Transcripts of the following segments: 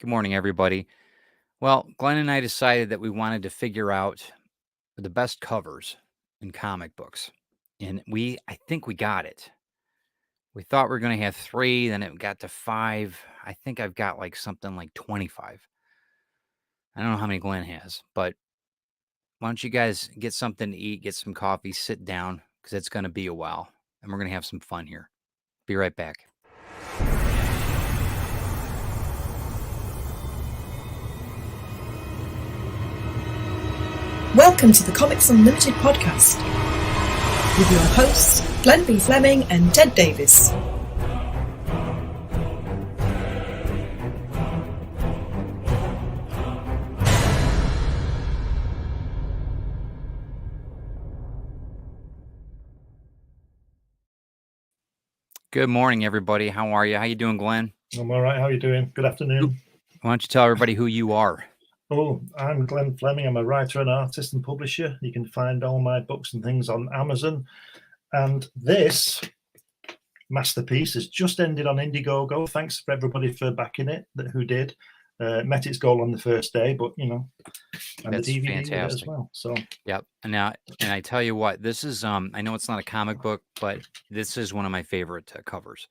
Good morning, everybody. Well, Glenn and I decided that we wanted to figure out the best covers in comic books. And I think we got it. We thought we were going to have three, then it got to five. I think I've got like something like 25. I don't know how many Glenn has, but why don't you guys get something to eat, get some coffee, sit down, because it's going to be a while. And we're going to have some fun here. Be right back. Welcome to the Comics Unlimited podcast with your hosts, Glenn B. Fleming and Ted Davies. Good morning, everybody. How are you? How you doing, Glenn? I'm all right. How are you doing? Good afternoon. Why don't you tell everybody who you are? Oh, I'm Glenn Fleming. I'm a writer and artist and publisher. You can find all my books and things on Amazon. And this masterpiece has just ended on Indiegogo. Thanks for everybody for backing it, who did. Met its goal on the first day, but and That's the DVD fantastic as well. So yep. And I tell you what, this is I know it's not a comic book, but this is one of my favorite covers.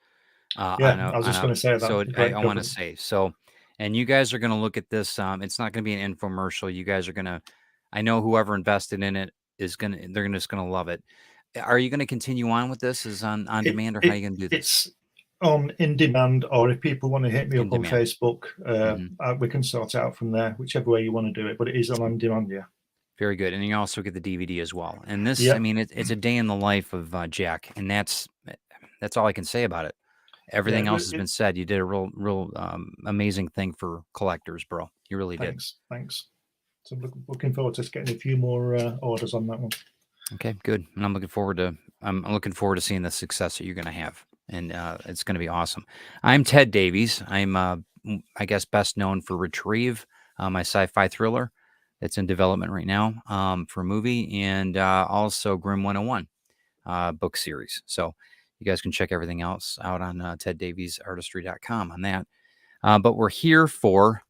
I was just going to say that. So I want to say so. And you guys are going to look at this. It's not going to be an infomercial. You guys are going to, I know whoever invested in it they're just going to love it. Are you going to continue on with this as on demand, or how are you going to do this? It's on in demand, or if people want to hit me up on Facebook, we can sort it out from there, whichever way you want to do it. But it is on demand, yeah. Very good. And you also get the DVD as well. And this, I mean, it's a day in the life of Jack, and that's all I can say about it. Everything else has been said. You did a real amazing thing for collectors, bro. You really did. Thanks. So looking forward to getting a few more orders on that one. Okay, good. And I'm looking forward to seeing the success that you're going to have, and it's going to be awesome. I'm Ted Davies. I'm I guess best known for Retrieve, my sci-fi thriller that's in development right now for a movie, and also Grim 101 book series. So you guys can check everything else out on teddaviesartistry.com on that. But we're here for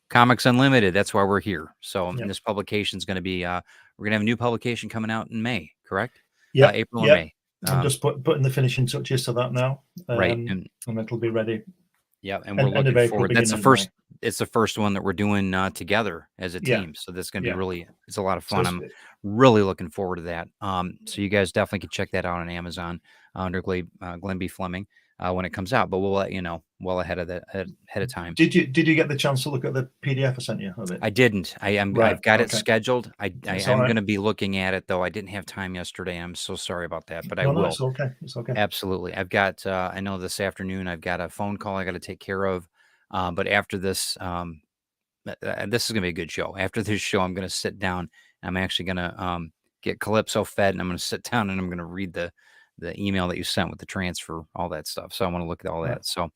Comics Unlimited. That's why we're here. So this publication is going to be, we're going to have a new publication coming out in May, correct? Yeah, April or May. I'm just putting the finishing touches to that now. Right. And it'll be ready. Yeah, and we're looking forward. That's the first. It's the first one that we're doing together as a team. So that's going to be it's a lot of fun. I'm really looking forward to that. So you guys definitely can check that out on Amazon under Glenn B. Fleming when it comes out. But we'll let you know well ahead of time. Did you get the chance to look at the PDF I sent you of it? I didn't. I've got it scheduled. I am going to be looking at it, though. I didn't have time yesterday. I'm so sorry about that, but I will. No, it's okay. It's okay. Absolutely. I've got. I know this afternoon I've got a phone call I got to take care of. But after this, this is going to be a good show. After this show, I'm going to sit down. I'm actually going to get Calypso fed, and I'm going to sit down and I'm going to read the email that you sent with the transfer, all that stuff. So I want to look at all that. So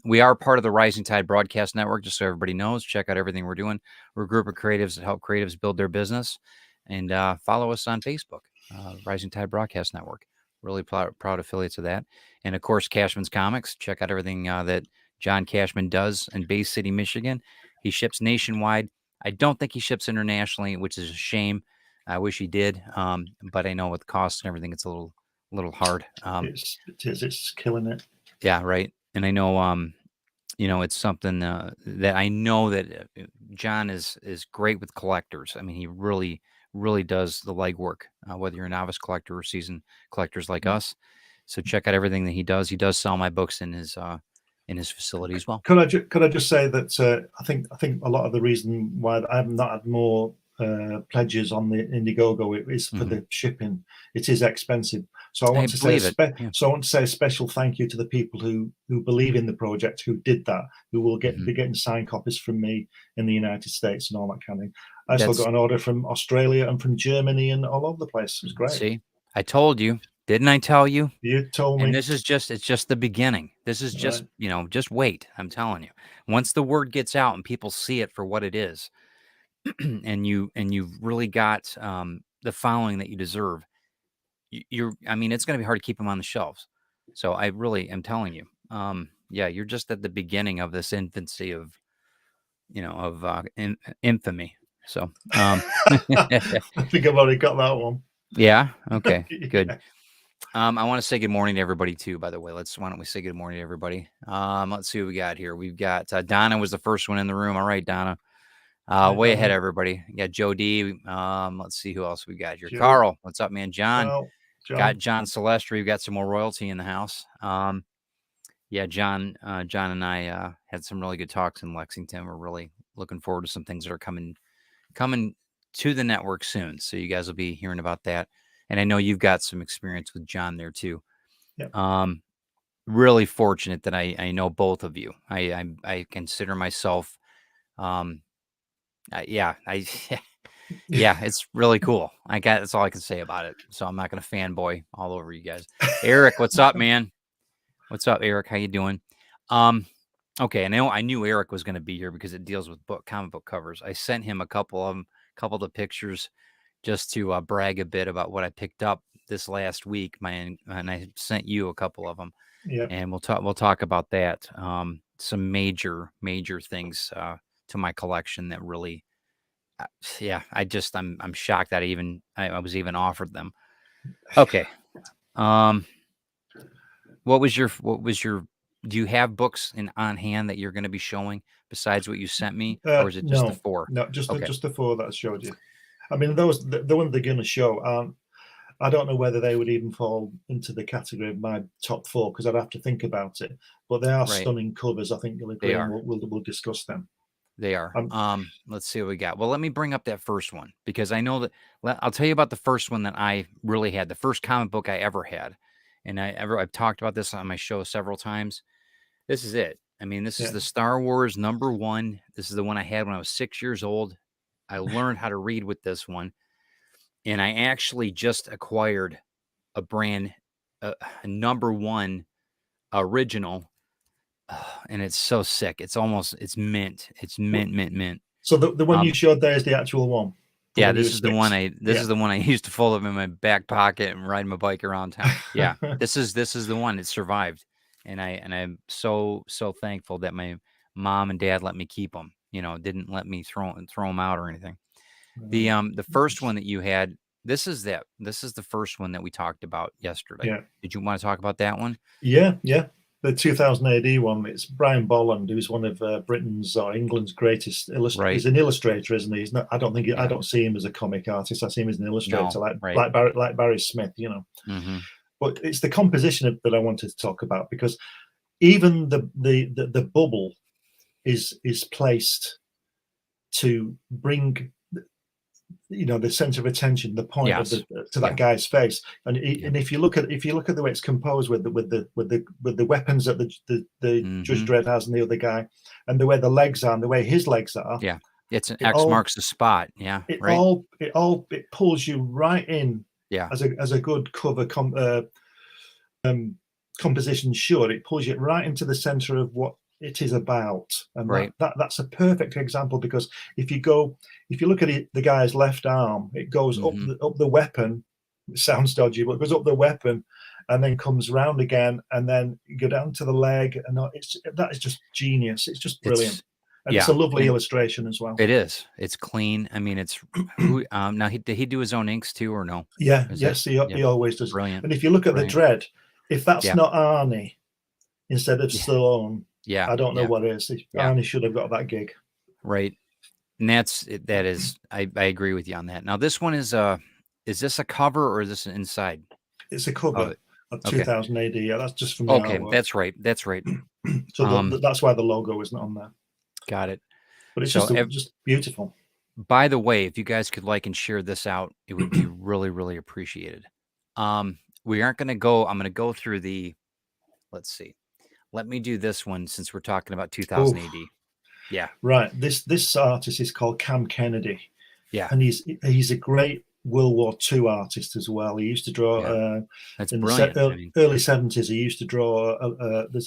we are part of the Rising Tide Broadcast Network, just so everybody knows. Check out everything we're doing. We're a group of creatives that help creatives build their business. And follow us on Facebook, Rising Tide Broadcast Network. Really proud affiliates of that. And, of course, Cashman's Comics. Check out everything that John Cashman does in Bay City, Michigan. He ships nationwide. I don't think he ships internationally, which is a shame. I wish he did. But I know with costs and everything, it's a little hard. It's killing it. Yeah, right. And I know, it's something that I know that John is great with collectors. I mean, he really, really does the legwork, whether you're a novice collector or seasoned collectors like us. So check out everything that he does. He does sell my books in his facility as well. Could I just say that I think a lot of the reason why I have not had more pledges on the Indiegogo is for the shipping. It is expensive, so I want to say a special thank you to the people who believe in the project, who did that, who will be getting signed copies from me in the United States and all that kind of thing. I still got an order from Australia and from Germany and all over the place. It was great. See, I told you. Didn't I tell you? You told me. And it's just the beginning. This is just, just wait. I'm telling you. Once the word gets out and people see it for what it is, and you've really got the following that you deserve, it's going to be hard to keep them on the shelves. So I really am telling you, you're just at the beginning of this infancy of, infamy. So, I think I've already got that one. yeah. Okay, good. Yeah. I want to say good morning to everybody too, by the way. Why don't we say good morning to everybody? Let's see what we got here. We've got Donna was the first one in the room. All right, Donna. Way ahead of everybody. We got Joe D. Let's see who else we got here. Joe. Carl, what's up, man? John. Well, Got John Celestre. We've got some more royalty in the house. Yeah, John and I had some really good talks in Lexington. We're really looking forward to some things that are coming to the network soon. So you guys will be hearing about that. And I know you've got some experience with John there too. Yep. Really fortunate that I know both of you. I consider myself, yeah, it's really cool. That's all I can say about it. So I'm not going to fanboy all over you guys. Eric, what's up, man? What's up, Eric? How you doing? Okay, I knew Eric was going to be here because it deals with comic book covers. I sent him a couple of the pictures just to brag a bit about what I picked up this last week. And I sent you a couple of them. Yeah. And we'll talk about that. Some major things to my collection that really, I'm shocked that I was even offered them. Okay. What was your do you have books on hand that you're going to be showing besides what you sent me, or is it just the 4? No, just the 4 that I showed you. I mean, the one they're going to show, I don't know whether they would even fall into the category of my top 4 because I'd have to think about it. But they are stunning covers. I think you'll agree. We'll discuss them. They are. Let's see what we got. Well, let me bring up that first one because I know that I'll tell you about the first one that I really had, the first comic book I ever had. And I've talked about this on my show several times. This is it. I mean, this is the Star Wars #1. This is the one I had when I was 6 years old. I learned how to read with this one. And I actually just acquired a brand, a #1 original. And it's so sick. It's mint. It's mint. So the one you showed there is the actual one. Yeah, this is the one is the one I used to fold up in my back pocket and ride my bike around town. Yeah, this is the one. It survived, and I'm so thankful that my mom and dad let me keep them. Didn't let me throw them out or anything. The first one that you had, this is the first one that we talked about yesterday. Yeah. Did you want to talk about that one? Yeah. The 2000 AD one. It's Brian Bolland, who's one of Britain's or England's greatest illustrators. Right. He's an illustrator, isn't he? He's not. I don't see him as a comic artist. I see him as an illustrator, like Barry Smith. Mm-hmm. But it's the composition that I wanted to talk about because even the bubble is placed to bring the center of attention, the point to that guy's face, and if you look at the way it's composed with the weapons that the Judge Dredd has and the other guy, and the way the legs are and the way his legs are, it's an X marks the spot. It pulls you right in. As a good cover composition should. It pulls you right into the center of what it is about, and that's a perfect example because if you look at the guy's left arm, it goes up the weapon. It sounds dodgy, but it goes up the weapon and then comes round again, and then you go down to the leg, and that is just genius. It's just brilliant. It's a lovely illustration as well. It is. It's clean. I mean, it's now. Did he do his own inks too, or no? Yes, he always does. Brilliant. And if you look at the Dredd, if that's not Arnie instead of Stallone, I don't know what is. Arnie should have got that gig. Right. And that is. I agree with you on that. Now, this one is this a cover or is this an inside? It's a cover of 2000 AD. Yeah, that's just from the artwork. That's right. So that's why the logo isn't on there. Got it. But it's just beautiful. By the way, if you guys could like and share this out, it would be really, really appreciated. We aren't going to go. I'm going to go through the. Let's see. Let me do this one since we're talking about 2000 AD. Yeah. Right. This artist is called Cam Kennedy. Yeah. And he's a great World War II artist as well. He used to draw that's in brilliant. the early 70s. He used to draw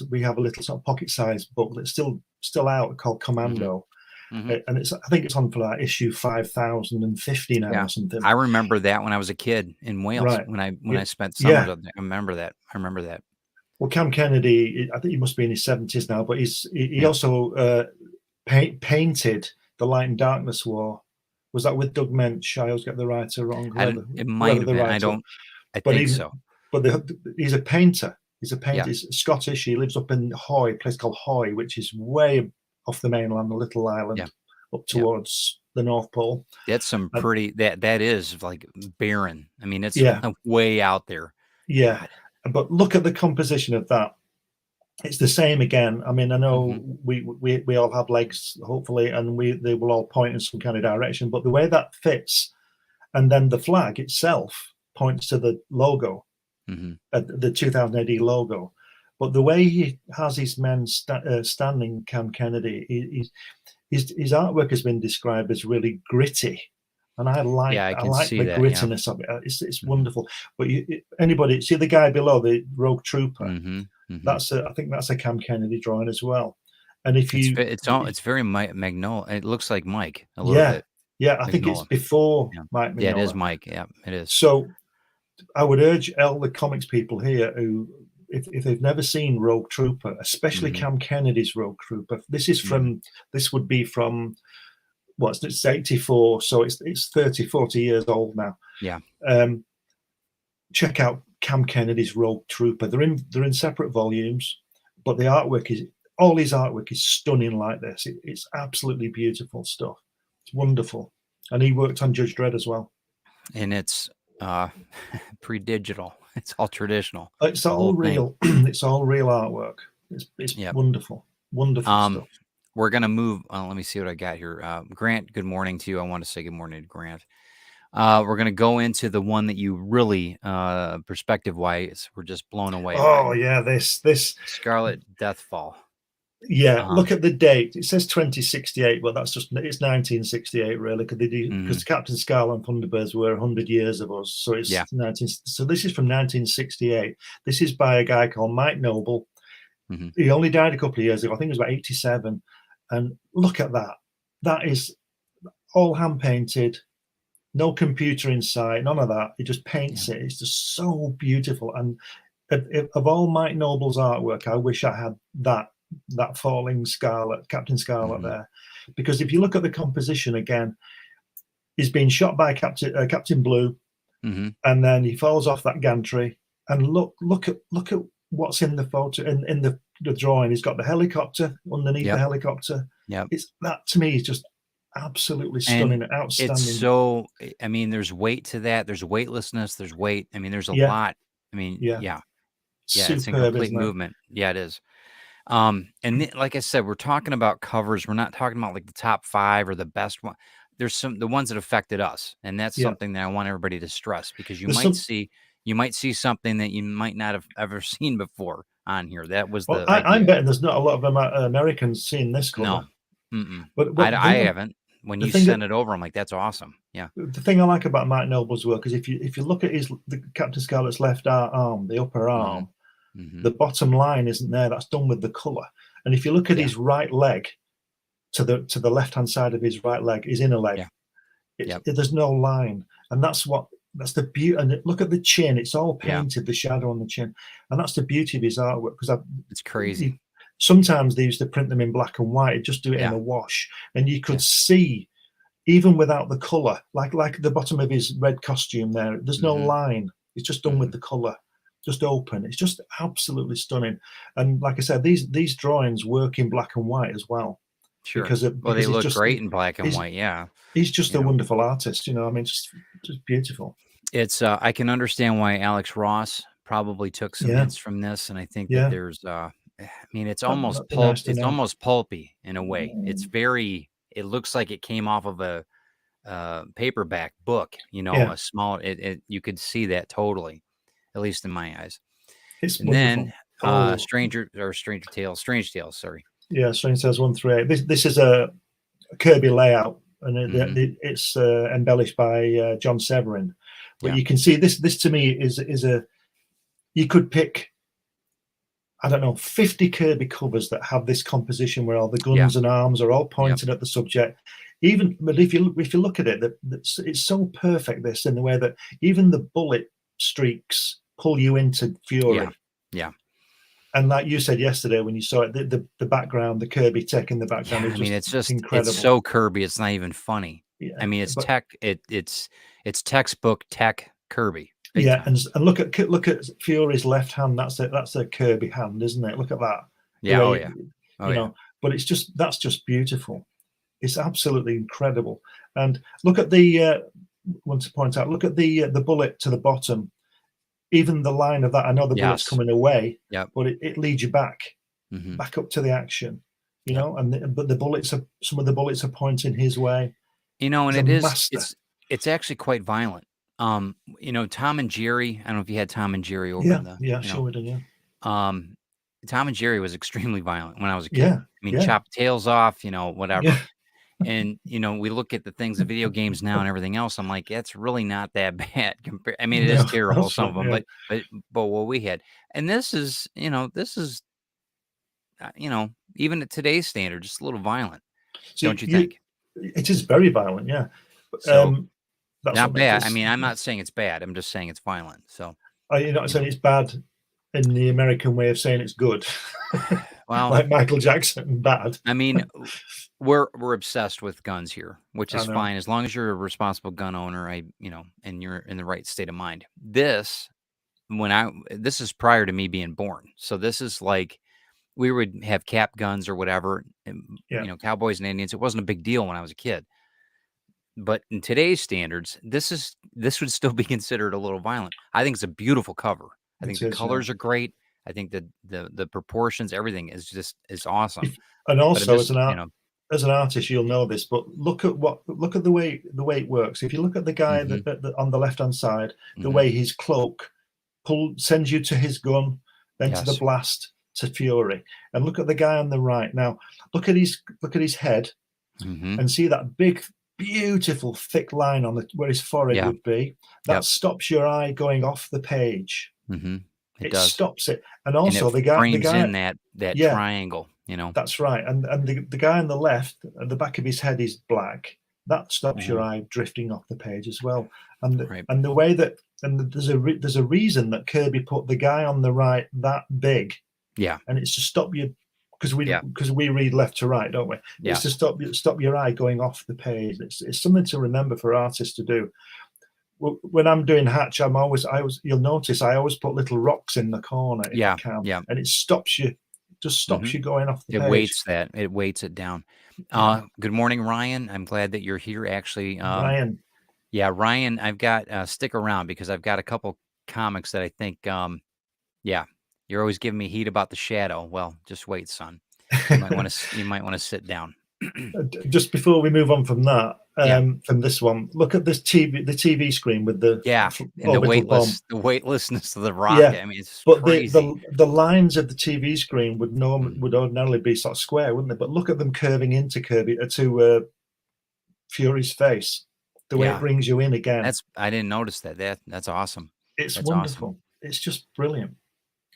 we have a little sort of pocket-sized book that's still out called Commando. Mm-hmm. And I think it's on for like issue 5050 now or something. I remember that when I was a kid in Wales when I spent summers up there. I remember that. Well, Cam Kennedy, I think he must be in his 70s now, but he also painted The Light and Darkness War. Was that with Doug Mensch? I always get the writer wrong. It might have been. I think so. But he's a painter. He's a painter. Yeah. He's Scottish. He lives up in Hoy, a place called Hoy, which is way off the mainland, a little island up towards the North Pole. That's some pretty. That is like barren. I mean, it's way out there. Yeah. God. But look at the composition of that. It's the same again. I mean, I know we all have legs, hopefully, and they will all point in some kind of direction. But the way that fits, and then the flag itself points to the logo, the 2000 AD logo. But the way he has his men standing, Cam Kennedy, his artwork has been described as really gritty. And I like the grittiness of it. It's wonderful. But anybody see the guy below, the Rogue Trooper? I think that's a Cam Kennedy drawing as well. And if it's very Magnolia. It looks like Mike a little bit. Yeah, I think it's before Mike Mignola. Yeah, it is Mike. Yeah, it is. So I would urge all the comics people here who, if they've never seen Rogue Trooper, especially Cam Kennedy's Rogue Trooper, this would be from. Well, it's 84, so it's 30, 40 years old now. Yeah. Check out Cam Kennedy's Rogue Trooper. They're in separate volumes, but all his artwork is stunning like this. It's absolutely beautiful stuff. It's wonderful. And he worked on Judge Dredd as well. And it's pre-digital. It's all traditional. It's all real. It's all real artwork. It's wonderful. Wonderful stuff. We're going to move. Let me see what I got here. Grant, good morning to you. I want to say good morning to Grant. We're going to go into the one that you really, perspective-wise, we're just blown away. Oh, yeah, this Scarlet Deathfall. Yeah, look at the date. It says 2068, but it's 1968, really, because Captain Scarlet and Thunderbirds were 100 years of us. So it's 19. So this is from 1968. This is by a guy called Mike Noble. He only died a couple of years ago. I think it was about 87. And look at that. That is all hand painted, no computer inside, none of that. He just paints it. It's just so beautiful. And of all Mike Noble's artwork, I wish I had that falling Scarlet, Captain Scarlet there. Because if you look at the composition again, he's been shot by Captain Blue, and then he falls off that gantry. And look at what's in the photo, in the drawing. He's got the helicopter underneath the helicopter. Yeah, that to me is just absolutely stunning and outstanding. It's so, I mean, there's weight to that. There's weightlessness. There's weight. I mean, there's a lot. I mean, Superb, it's a complete movement. Yeah, it is. And like I said, we're talking about covers. We're not talking about like the top 5 or the best one. There's the ones that affected us, and that's something that I want everybody to stress, because you might see something that you might not have ever seen before on here. That was I'm betting there's not a lot of Americans seeing this cover. No, but I haven't. When you send it over, I'm like, that's awesome. Yeah. The thing I like about Mike Noble's work is if you look at the Captain Scarlet's left arm, the upper arm, the bottom line isn't there. That's done with the color. And if you look at his right leg, to the left hand side of his right leg, his inner leg, there's no line, and that's the beauty. And look at the chin; it's all painted, the shadow on the chin, and that's the beauty of his artwork. Because it's crazy. Sometimes they used to print them in black and white, just do it in a wash, and you could see, even without the color, like the bottom of his red costume there. There's no line; it's just done with the color, just open. It's just absolutely stunning. And like I said, these drawings work in black and white as well. Sure. Because they look great in black and white. Yeah. He's just a wonderful artist. I mean, just beautiful. It's I can understand why Alex Ross probably took some hints from this, and I think that there's I mean, it's almost almost pulpy in a way. It's very. It looks like it came off of a paperback book. A small. You could see that totally, at least in my eyes. It's and then Strange Tales. Sorry. Yeah, Strange Tales 138. This is a Kirby layout, and it's embellished by John Severin. But you can see this to me is a. You could pick, I don't know, 50 Kirby covers that have this composition where all the guns and arms are all pointed at the subject. But if you look at it, it's so perfect, this, in the way that even the bullet streaks pull you into fury. Yeah. And like you said yesterday when you saw it, the background, the Kirby tech in the background is I mean, just it's incredible. so Kirby, it's not even funny. Yeah, I mean, it's but tech. It's textbook tech Kirby. Big yeah, time. and look at Fury's left hand. That's a Kirby hand, isn't it? Look at that. The Yeah. way Oh yeah. Oh you yeah. know, but that's just beautiful. It's absolutely incredible. And look at the want to point out. Look at the bullet to the bottom. Even the line of that. I know the bullet's Yes. coming away, Yep. but it leads you back up to the action. You Yep. know, but some of the bullets are pointing his way. You know, and Master. it's actually quite violent. You know, Tom and Jerry. I don't know if you had Tom and Jerry over in the. Yeah, You sure we do. Yeah, know, Tom and Jerry was extremely violent when I was a kid. yeah, I mean, yeah, chop tails off. You know, whatever. yeah. And, you know, we look at the things, the video games now and everything else. I'm like, it's really not that bad. I mean, it is No, terrible, that's some right. of them, Yeah. but what we had, and this is, even at today's standard, just a little violent, See, don't you think? it is very violent. Yeah, So that's not what makes bad. I it. mean, I'm not saying it's bad. I'm just saying it's violent. So, You're not you saying know, it's bad in the American way of saying it's good, well, like Michael Jackson, bad. I mean, we're obsessed with guns here, which I is know. fine as long as you're a responsible gun owner. And you're in the right state of mind. This is prior to me being born. So this is like we would have cap guns or whatever, and, Yeah, cowboys and Indians. It wasn't a big deal when I was a kid. But in today's standards, this would still be considered a little violent. I think it's a beautiful cover. I think it the is. Yeah. colors are great. I think the proportions, everything is awesome. And But I'm also just, as an artist, you'll know this, but look at the way it works. If you look at the guy mhm, on the left hand side, the mhm, way his cloak sends you to his gun, then to the yes, blast to Fury, and look at the guy on the right. Now look at his head, mhm, and see that big, beautiful, thick line on where his forehead yeah, would be. That yep, stops your eye going off the page. mhm. It It does, stops it, and and it also the frames guy, in that yeah, triangle. that's right. And the guy on the left, at the back of his head is black. That stops your Mhm, eye drifting off the page as well. And right, the way that there's a reason that Kirby put the guy on the right that big, yeah, and it's to stop you yeah, because we read left to right, don't we? It's yeah. to stop your eye going off the page. It's something to remember for artists to do. When I'm doing hatch, you'll notice I always put little rocks in the corner if I Yeah, can, yeah, and it stops you, just stops mhm. you going off the It page. weights it down. Yeah, Good morning, Ryan. I'm glad that you're here, actually. Ryan. Yeah, Ryan, I've got stick around because I've got a couple comics that I think, yeah, you're always giving me heat about the shadow. Well, just wait, son. You might want to sit down. Just before we move on from that, Yeah, from this one, look at this the TV screen with the yeah, and orbital bomb. the weightlessness of the Yeah, rocket. I mean, it's but crazy. the lines of the TV screen Mm. would ordinarily be sort of square, wouldn't they? But look at them curving into Fury's face. The way it Yeah, brings you in again, I didn't notice that. That's awesome. it's That's awesome. wonderful. It's just brilliant,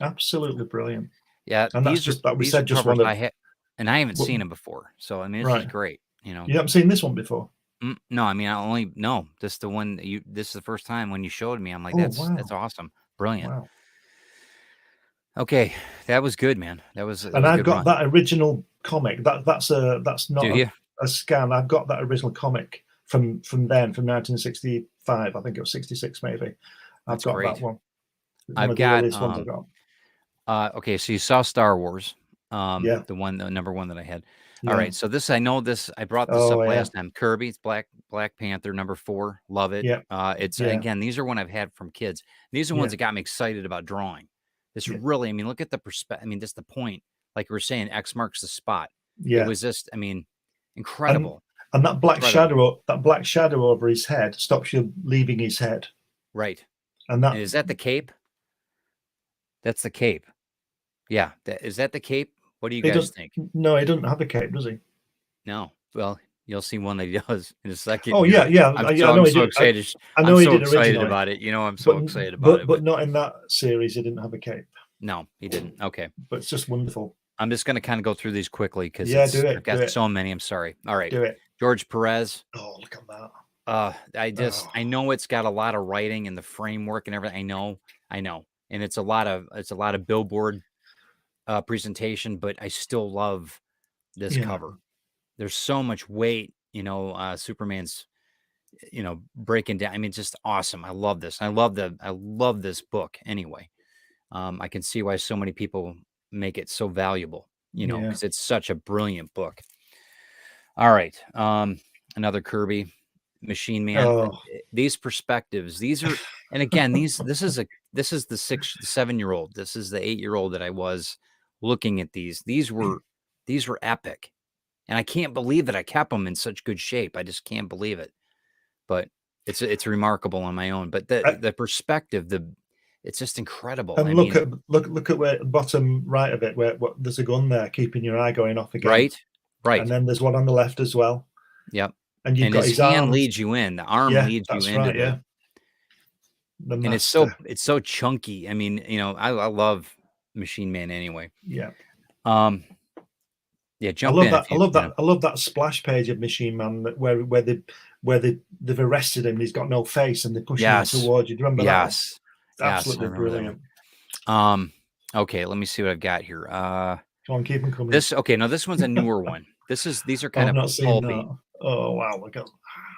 absolutely brilliant. Yeah, And that's just like we these are said, just covers one of I had, and I haven't well, seen them before. So I mean, this is right. great. You haven't seen this one before? No, I mean, I only no. This the one that you. This is the first time when you showed me. I'm like, Oh that's wow, awesome, brilliant. wow. Okay, that was good, man. That And was a I've good got run. that original comic. That's Do not you? a scan. I've got that original comic from 1965. I think it was 66 maybe. I've That's got that great. one. One I've of the got earliest ones I got. Okay, so you saw Star Wars, Yeah, the number one that I had. All yeah. right, so this I know this. I brought this Oh up yeah, last time. Kirby, it's Black Panther number 4. Love it. yeah, It's yeah, again, these are one I've had from kids. These are ones yeah, that got me excited about drawing. This yeah. really, I mean, look at the perspective. I mean, just the point. Like we were saying, X marks the spot. It Yeah. was just, I mean, And incredible, that incredible. black shadow over his head stops you leaving his head. Right. And And is that the cape? That's the cape. Yeah. Is that the cape? What do you he guys doesn't. think? No, he doesn't have a cape, does he? No. Well, you'll see one that he does in a second Oh yeah, here. yeah, yeah. I know I'm he so did. excited. I I'm know he so did excited originally, about it. I'm but so excited about it, but not in that series. He didn't have a cape. no, he didn't. Okay. But it's just wonderful. I'm just going to kind of go through these quickly because Yeah, I've got so many. I'm sorry. All right. do it. George Perez. Oh, look at that. I Oh, know it's got a lot of writing and the framework and everything. I know. And it's a lot of billboard presentation, but I still love this cover. There's so much weight, Superman's, breaking down. I mean, just awesome. I love this. I love this book anyway. I can see why so many people make it so valuable, because it's such a brilliant book. All right. Another Kirby, Machine Man. Oh. These perspectives, these are, and again, this is the 7-year-old. This is the 8-year-old that I was looking at these. These were epic. And I can't believe that I kept them in such good shape. I just can't believe it. But it's remarkable on my own. But the perspective, it's just incredible. And look at where bottom right of it, where there's a gun there, keeping your eye going off again. Right. And then there's one on the left as well. Yep. And you've got his hand leads you in. The arm leads you into and it's so chunky. I mean, I love Machine Man anyway. Yeah. Yeah, jump in. I love that splash page of Machine Man where they've arrested him and he's got no face and they're pushing him towards you. Do you remember that? Yes. Absolutely brilliant. Okay, let me see what I've got here. Come on, keep them coming. No, this one's a newer one. These are kind of pulpy. Oh wow, look at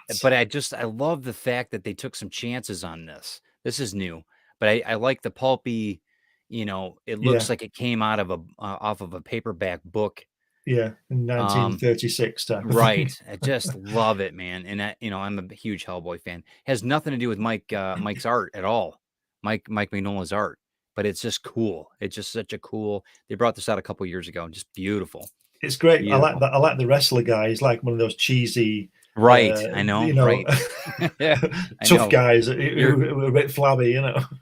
that. But I love the fact that they took some chances on this. This is new, but I like the pulpy, it looks like it came out of off of a paperback book. Yeah, in 1936 type. Right. I just love it, man. And I'm a huge Hellboy fan. It has nothing to do with Mike's art at all. Mike Mignola's art, but it's just cool. It's just such a cool. They brought this out a couple years ago, and just beautiful. It's great. Beautiful. I like that. I like the wrestler guy. He's like one of those cheesy. Right. I know. Right. Tough guys who are a bit flabby,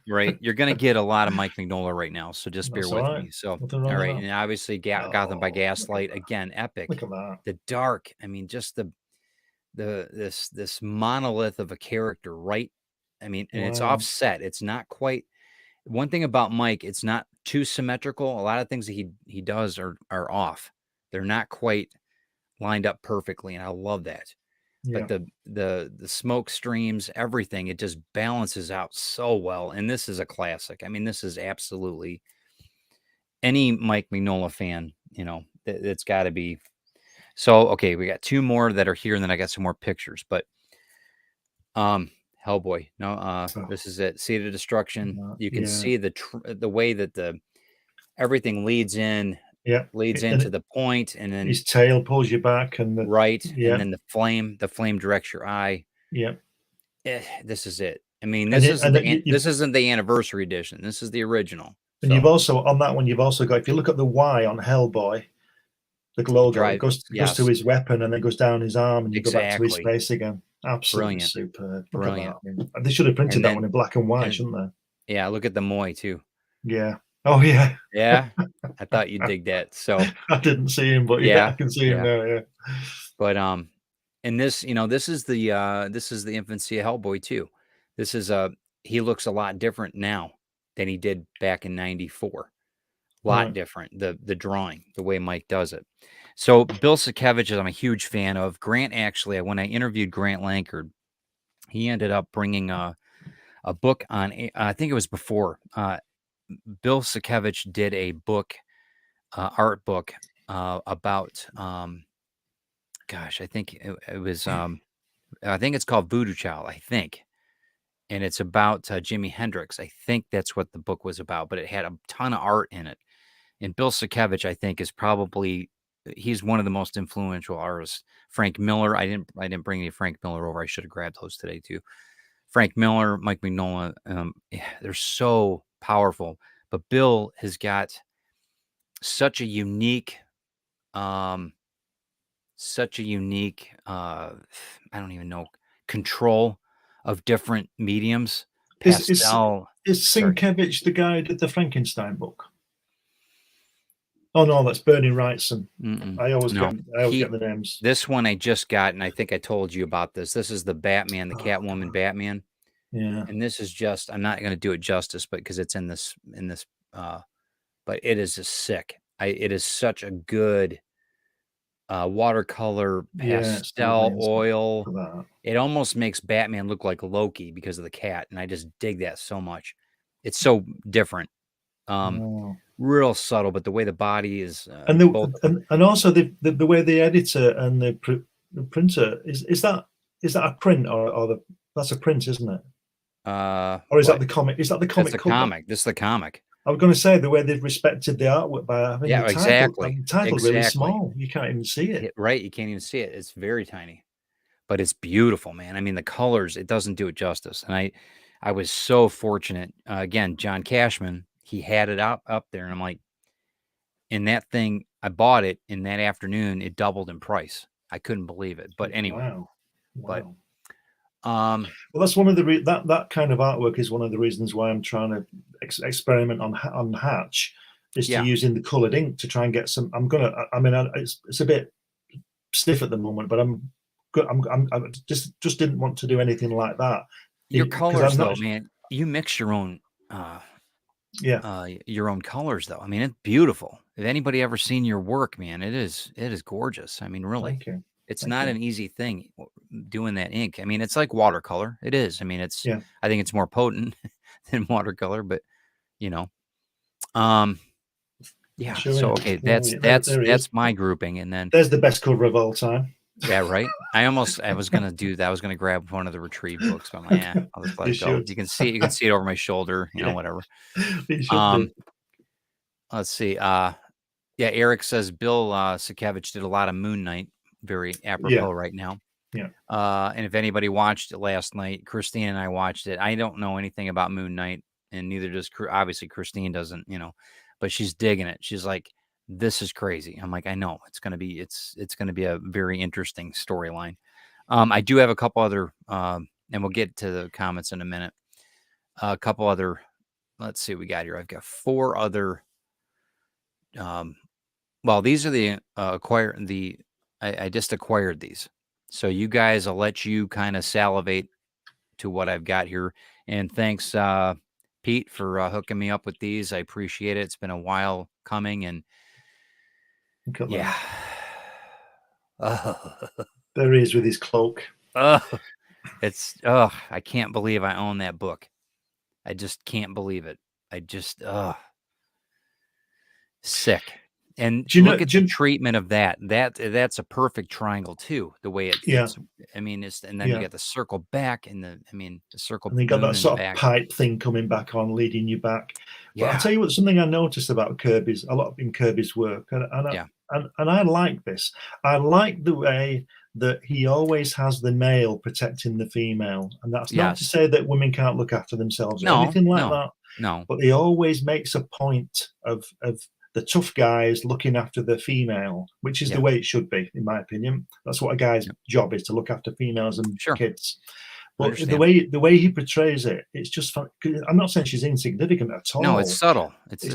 Right. You're going to get a lot of Mike Mignola right now, so just bear with me. So, all right. And obviously, Gotham by Gaslight, again, epic. Look at that. The dark. I mean, just this monolith of a character, right? I mean, and it's offset. It's not quite. One thing about Mike, it's not too symmetrical. A lot of things that he does are off. They're not quite lined up perfectly, and I love that. Yeah. But the smoke streams, everything, it just balances out so well. And this is a classic. I mean, this is absolutely any Mike Mignola fan, it's got to be. So, okay, we got two more that are here, and then I got some more pictures. But Hellboy, no, this is it. Seed of Destruction. You can see the way that everything leads in. Yeah, leads into the point, and then his tail pulls you back, and and then the flame directs your eye. Yeah, this is it. I mean, this isn't the anniversary edition. This is the original. And you've also on that one, you've also got, if you look at the Y on Hellboy, the logo goes to his weapon and then goes down his arm, and you go back to his face again. Absolutely superb. Brilliant. I mean, they should have printed that one in black and white, shouldn't they? Yeah, look at the Moy too. Yeah. Oh yeah. Yeah. I thought you'd dig that. So I didn't see him, but I can see him now. Yeah. But and this, this is the Infancy of Hellboy too. This is he looks a lot different now than he did back in '94. A lot different. The drawing, the way Mike does it. So Bill Sienkiewicz, I'm a huge fan of. Grant, actually, when I interviewed Grant Lankard, he ended up bringing a book on. I think it was before. Bill Sienkiewicz did a book, art book, about, gosh, I think it was, I think it's called Voodoo Child, I think. And it's about Jimi Hendrix. I think that's what the book was about, but it had a ton of art in it. And Bill Sienkiewicz, I think, is probably, he's one of the most influential artists. Frank Miller, I didn't bring any Frank Miller over. I should have grabbed those today too. Frank Miller, Mike Mignola, they're so powerful, but Bill has got such a unique, I don't even know, control of different mediums. Pastel. Is Sienkiewicz the guy who did the Frankenstein book? Oh no, that's Bernie Wrightson. I always get the names. This one I just got, and I think I told you about this. This is the Batman, the Catwoman Batman. Yeah. And this is just, I'm not going to do it justice, but because it's in this, but it is just sick. It is such a good watercolor pastel oil. It almost makes Batman look like Loki because of the cat. And I just dig that so much. It's so different. real subtle, but the way the body is, And both of them. and also the way the editor and the printer is that a print or that's a print, isn't it? Or is that What? the comic? Is that the That's comic the cover? comic. This is the comic. I was going to say the way they've respected the artwork by having Yeah, the exactly. title really small. You can't even see it. Right, you can't even see it. It's very tiny, but it's beautiful, man. I mean, the colors, it doesn't do it justice. And I was so fortunate. Again, John Cashman, he had it up there, and I'm like, in that thing, I bought it in that afternoon. It doubled in price. I couldn't believe it. But anyway, Wow. but well, that's one of the that kind of artwork is one of the reasons why I'm trying to experiment on Hatch, is to using the colored ink to try and get some. I mean, it's a bit stiff at the moment, but I just didn't want to do anything like that. Your colors, though, man, you mix your own. Your own colors, though. I mean, it's beautiful. If anybody ever seen your work, man, it is gorgeous. I mean, really, it's not an easy thing doing that ink. I mean, it's like watercolor. It is. I mean, it's. Yeah. I think it's more potent than watercolor, but yeah. Sure, so okay, that's my grouping, and then there's the best cover of all time. Yeah, right. I was gonna do that. I was gonna grab one of the Retrieve books, but I'm like, I'll just let it go. You can see it over my shoulder, whatever. Let's see. Eric says Bill Sienkiewicz did a lot of Moon Knight, very apropos right now. Yeah. And if anybody watched it last night, Christine and I watched it. I don't know anything about Moon Knight, and neither does obviously Christine doesn't, but she's digging it. She's like, this is crazy. I'm like, I know it's going to be a very interesting storyline. I do have a couple other, and we'll get to the comments in a minute. A couple other, let's see what we got here. I've got 4 other, well, these are the I just acquired these. So you guys, I'll let you kind of salivate to what I've got here. And thanks, Pete, for hooking me up with these. I appreciate it. It's been a while coming, and yeah. There he is with his cloak. I can't believe I own that book. I just can't believe it. Sick. And look at the treatment of that. That's a perfect triangle too. The way it's, I mean, and then you get the circle back, and the circle. And you got that sort of pipe thing coming back on, leading you back. But I'll tell you what, something I noticed about Kirby's, a lot in Kirby's work, and I like this. I like the way that he always has the male protecting the female, and that's not to say that women can't look after themselves or anything like that. No, but he always makes a point of the tough guys looking after the female, which is the way it should be, in my opinion. That's what a guy's job is, to look after females and kids. But the way he portrays it, it's just fun. I'm not saying she's insignificant at all. No, it's subtle. It's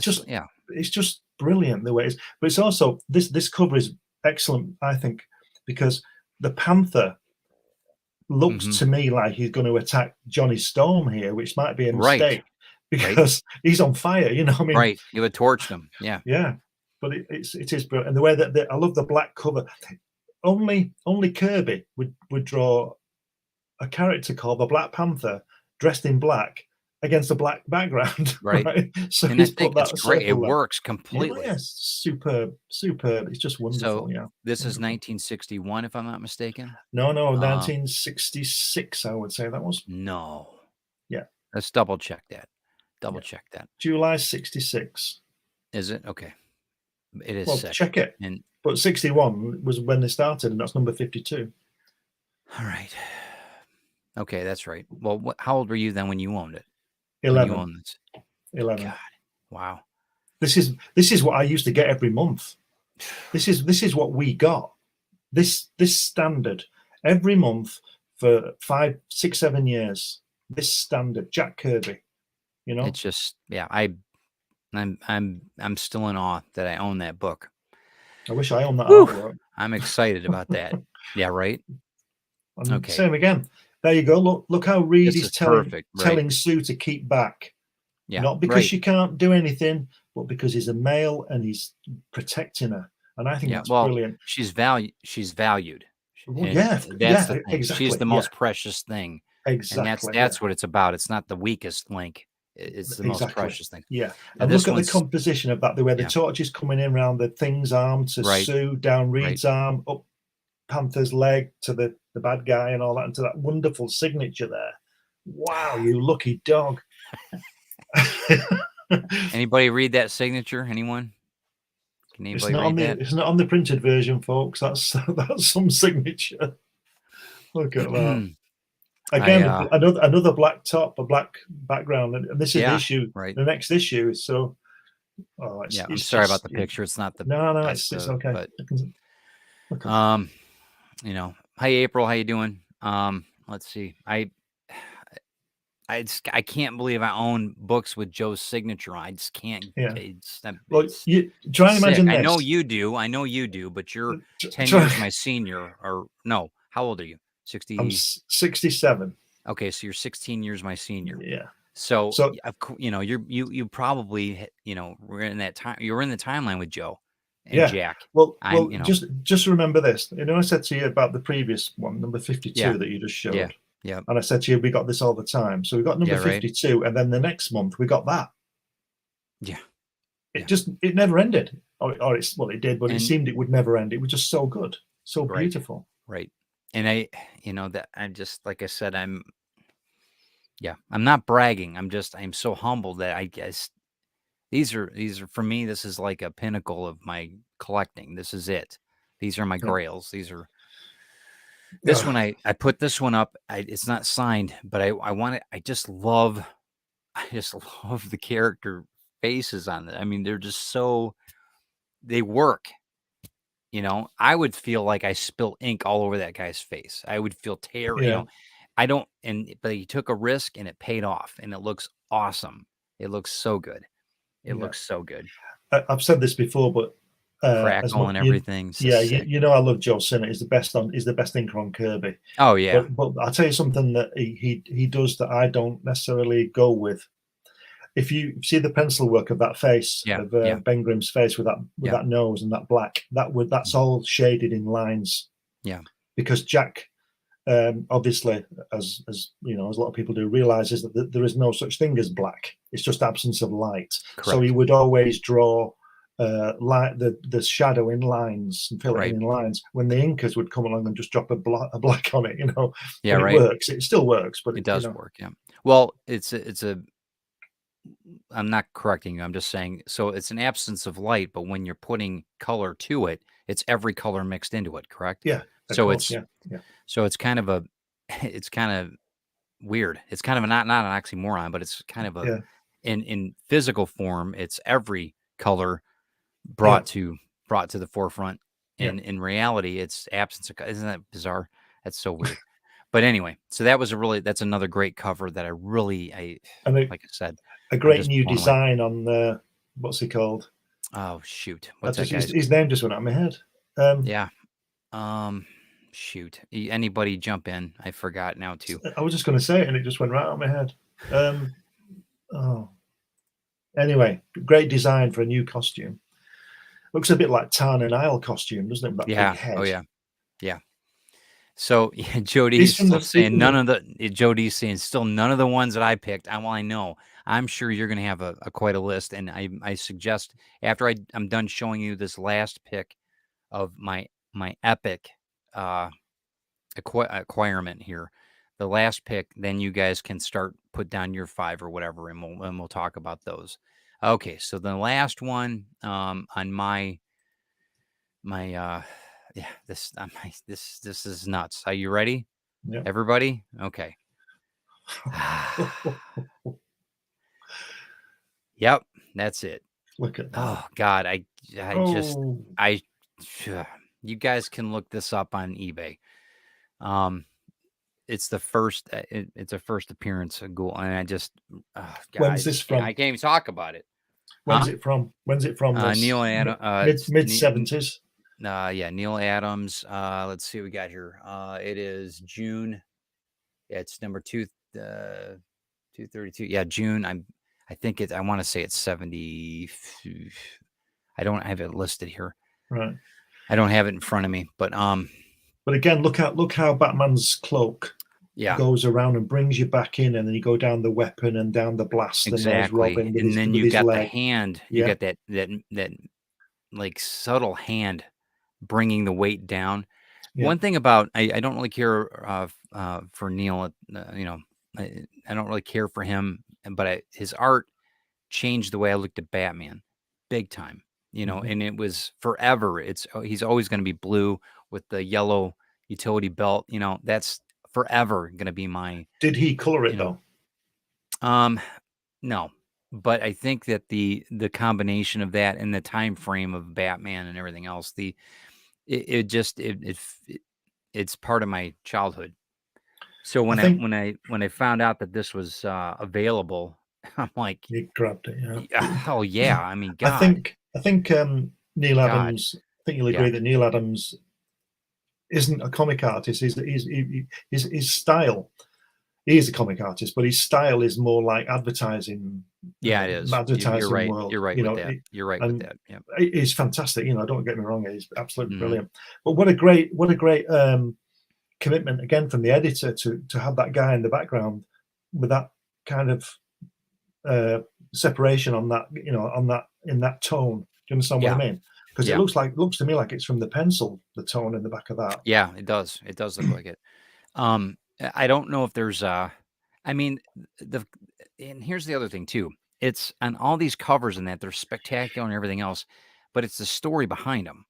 just brilliant the way it is. But it's also this cover is excellent, I think, because the Panther looks to me like he's going to attack Johnny Storm here, which might be a mistake. Because he's on fire, I mean, right? You would torch him, yeah. But it is brilliant, and the way that I love the black cover. Only Kirby would draw a character called the Black Panther dressed in black against a black background, right? So and he's put that. It's great. It works completely. Yes, superb. It's just wonderful. So this is 1961, if I'm not mistaken. No, 1966. I would say that was. No. Yeah. Let's double check that. Check that. July 66. Is it? Okay. It is. Well, check it. But 61 was when they started, and that's number 52. All right. Okay, that's right. Well, how old were you then when you owned it? 11. When you owned this? 11. God. Wow. This is what I used to get every month. This is what we got. This standard every month for 5, 6, 7 years. This standard, Jack Kirby. It's just I'm still in awe that I own that book. I wish I owned that artwork. I'm excited about that. Yeah, right. Okay. Same again. There you go. Look how Reed is telling Sue to keep back. Yeah. Not because she can't do anything, but because he's a male and he's protecting her. And I think that's brilliant. She's valued. Well, that's the thing. Exactly. She's the most precious thing. Exactly. And that's what it's about. It's not the weakest link. It's the most precious thing. Yeah, and look at the composition of that. The way the torch is coming in around the Thing's arm to Sue, down Reed's arm, up Panther's leg to the bad guy and all that, and to that wonderful signature there. Wow, you lucky dog. Anybody read that signature? Anyone? Can anybody read that? It's not on the printed version, folks. That's some signature. Look at that. Again, another black top, a black background, and this is the issue. Right. The next issue is so. Oh, I'm sorry about the picture. It's not the. No, it's okay. But, you know, hi April, how you doing? Let's see. I can't believe I own books with Joe's signature on. I just can't. Yeah. Well, you try and imagine this. I know you do, but you're 10 years my senior, or no? How old are you? 60. I'm 67. Okay, so you're 16 years my senior. Yeah. So you know, you probably, you know, we're in that time. You were in the timeline with Joe and Jack. Well, you know, just remember this. You know, I said to you about the previous one, number 52, that you just showed. Yeah. And I said to you, we got this all the time. So we got number 52, and then the next month we got that. Yeah. It never ended. It did, but it seemed it would never end. It was just so good, so beautiful. Right. And I'm just, like I said, I'm not bragging. I'm so humbled that I guess these are for me, this is like a pinnacle of my collecting. This is it. These are my grails. These are this one. I put this one up. It's not signed, but I just love the character faces on it. I mean, they're just so, they work. You know, I would feel like I spill ink all over that guy's face. I would feel terror. You know, but he took a risk and it paid off, and it looks awesome. It looks so good. It looks so good. I've said this before, but crackle and everything. You know, I love Joe Sinnott. He's the best inker on Kirby. Oh yeah. But I'll tell you something that he does that I don't necessarily go with. If you see the pencil work of that face of Ben Grimm's face with that nose and that black, that's all shaded in lines. Yeah. Because Jack, obviously, as you know, as a lot of people do, realizes that there is no such thing as black. It's just absence of light. Correct. So he would always draw light, the shadow in lines and fill it in lines. When the inkers would come along and just drop a black on it, you know. Yeah, right. It works. It still works, but it does work. Yeah. Well, it's a. I'm not correcting you. I'm just saying, so it's an absence of light, but when you're putting color to it, it's every color mixed into it, correct? Yeah. So it's so it's kind of weird. It's kind of not an oxymoron, but it's kind of in physical form, it's every color brought to the forefront. And in reality, it's absence of, isn't that bizarre? That's so weird. But anyway, so that's another great cover that like I said, a great new design on the, what's he called? Oh shoot, what's that guy's? His name just went out of my head. Shoot, anybody jump in? I forgot now too. I was just going to say it and it just went right out of my head. Anyway, great design for a new costume. Looks a bit like Tarn and Isle costume, doesn't it? With that big head. Oh yeah. So Jody's still saying none of the ones that I picked. I know. I'm sure you're going to have quite a list, and I suggest after I'm done showing you this last pick of my epic acquirement here, the last pick, then you guys can put down your 5 or whatever, and we'll talk about those. Okay, so the last one on this is nuts. Are you ready? Yeah. Everybody? Okay. Yep, that's it. Look at that. Oh God, you guys can look this up on eBay. It's the first. It's a first appearance of Ghoul, and when's this from? I can't even talk about it. When's it from? Neil Adams. Mid 70s. Neil Adams. Let's see what we got here. It is June. Yeah, it's number 232. Yeah, June. I think I want to say it's 70. I don't have it listed here. Right. I don't have it in front of me, but again, look how Batman's cloak goes around and brings you back in, and then you go down the weapon and down the blast, and there's Robin with and then you his got leg. the hand. You got that like subtle hand bringing the weight down. One thing about I don't really care for Neil. You know, I don't really care for him, but his art changed the way I looked at Batman, big time. You know, and it was forever. He's always going to be blue with the yellow utility belt. You know, that's forever going to be my. Did he color it though? No, but I think that the combination of that and the time frame of Batman and everything else, it's part of my childhood. So when I found out that this was available, I'm like, you grabbed it. Yeah. Oh yeah. I mean, God. I think Neil Adams. I think you'll agree that Neil Adams isn't a comic artist. His style. He is a comic artist, but his style is more like advertising. Yeah, it is. Advertising You're right. world. You're right with that. You're right with that. Yeah, he's fantastic. You know, don't get me wrong. He's absolutely brilliant. But what a great commitment again from the editor to have that guy in the background with that kind of separation on that, you know, in that tone. Do you understand what I mean? Because it looks to me like it's from the pencil, the tone in the back of that. Yeah, it does. It does look like it. I don't know if there's I mean, and here's the other thing too. It's on all these covers and that they're spectacular and everything else, but it's the story behind them.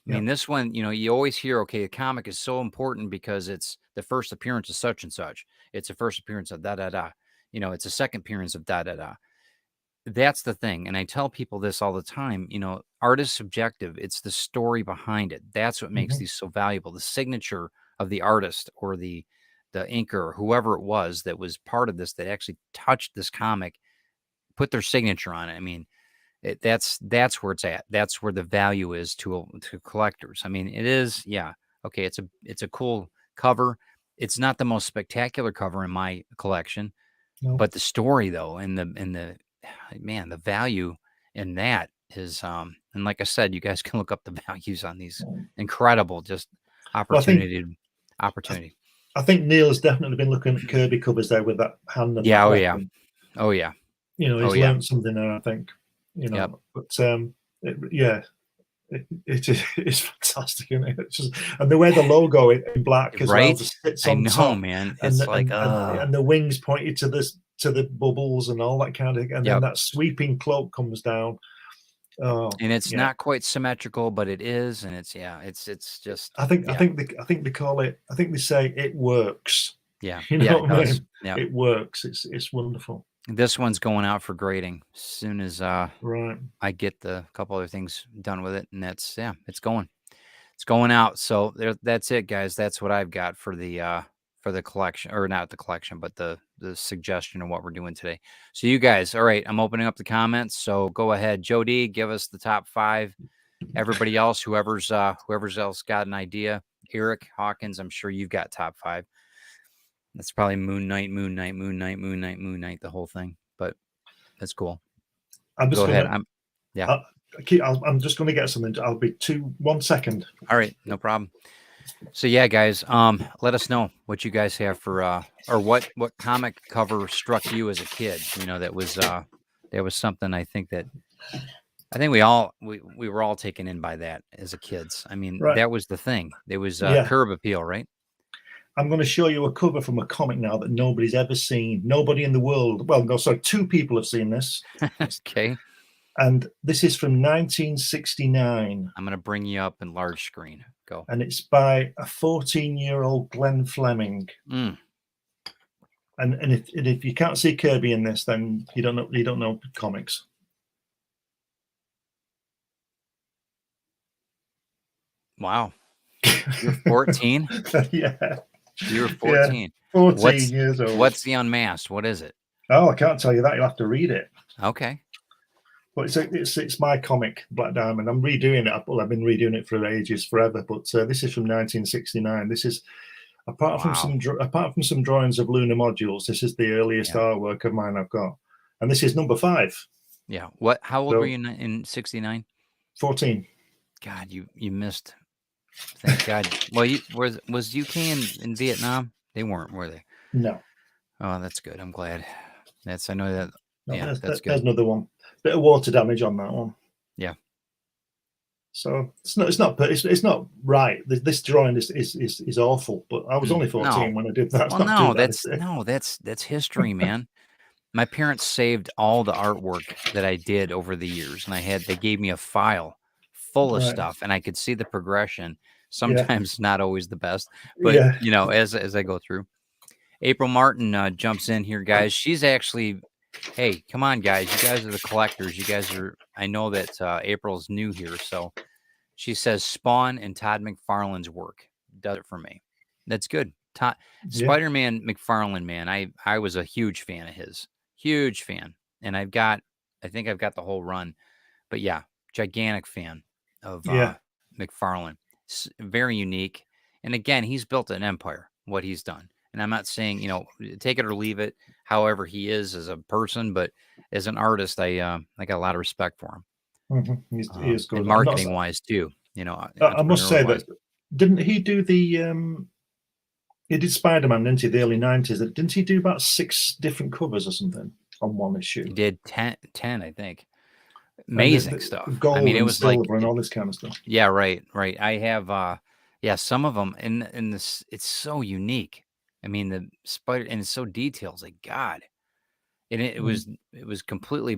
I mean, this one, you know, you always hear, okay, a comic is so important because it's the first appearance of such and such. It's the first appearance of da da da. You know, it's a second appearance of da da da. That's the thing. And I tell people this all the time, you know, art is subjective. It's the story behind it. That's what makes these so valuable. The signature of the artist or the inker or whoever it was that was part of this, that actually touched this comic, put their signature on it. I mean, that's where it's at. That's where the value is to collectors. I mean, it is, okay. It's a cool cover. It's not the most spectacular cover in my collection, but the story though, and the value in that is, and like I said, you guys can look up the values on these incredible, just opportunity. I think Neil has definitely been looking at Kirby covers there with that hand. And Oh yeah. You know, he's learned something there, I think. You know, but it's fantastic, isn't it? It's just, and the way the logo in black as well just sits on top, man. It's and the wings pointed to the bubbles and all that kind of, and then that sweeping cloak comes down. Oh, and it's not quite symmetrical, but it is, and it's just. I think they call it. I think they say it works. Yeah, you know what I mean? Yeah, it works. It's wonderful. This one's going out for grading as soon as I get the couple other things done with it, and that's it's going out. So that's it, guys. That's what I've got for the collection, or not the collection, but the suggestion of what we're doing today. So you guys, all right, I'm opening up the comments. So go ahead, Joe D, give us the top 5. Everybody else, whoever's else got an idea. Eric Hawkins, I'm sure you've got top 5. That's probably Moon Knight, the whole thing. But that's cool. Go ahead. I'm just going to get something. I'll be 1 second. All right, no problem. So guys, let us know what you guys have for or what comic cover struck you as a kid. You know, that was something I think we were all taken in by that as a kids. I mean, that was the thing. There was curb appeal, right? I'm going to show you a cover from a comic now that nobody's ever seen. Nobody in the world. Well, no, sorry, 2 people have seen this. Okay. And this is from 1969. I'm going to bring you up in large screen. Go. And it's by a 14-year-old Glenn Fleming. And if you can't see Kirby in this, then you don't know comics. Wow. You're 14? Yeah. You're 14. Yeah, 14 years old. What's the Unmasked? What is it? Oh, I can't tell you that. You'll have to read it. Okay. But it's my comic, Black Diamond. I'm redoing it. Well, I've been redoing it for ages, forever. But this is from 1969. This is apart from some drawings of lunar modules. This is the earliest artwork of mine I've got, and this is number 5. Yeah. What? How old were you in 69? 14. God, you missed. Thank God. Well, was UK in Vietnam? They weren't, were they? No. Oh, that's good. I'm glad. I know that. No, Yeah, that's there's good. another one. Bit of water damage on that one. Yeah. So it's not right. This drawing is awful. But I was only 14 when I did that. Well, no, that's history, man. My parents saved all the artwork that I did over the years, and they gave me a file full of stuff, and I could see the progression. Sometimes not always the best, but as I go through. April Martin jumps in here, guys. She's actually, hey, come on, guys. You guys are the collectors. You guys are. I know that April's new here, so she says Spawn and Todd McFarlane's work does it for me. That's good. Spider-Man McFarlane, man. I was a huge fan of his. Huge fan. And I think I've got the whole run. But yeah, gigantic fan of McFarlane. Very unique. And again, he's built an empire, what he's done. And I'm not saying, take it or leave it, however he is as a person, but as an artist, I got a lot of respect for him. Mm-hmm. He is good. And marketing wise too, I must say that didn't he do he did Spider-Man, didn't he? The early 90s. Didn't he do about 6 different covers or something on one issue? He did 10, I think. Amazing stuff. Gold it was silver and all this kind of stuff. Yeah, right. I have some of them in this. It's so unique. I mean, the spider, and it's so detailed. Like God, and it was completely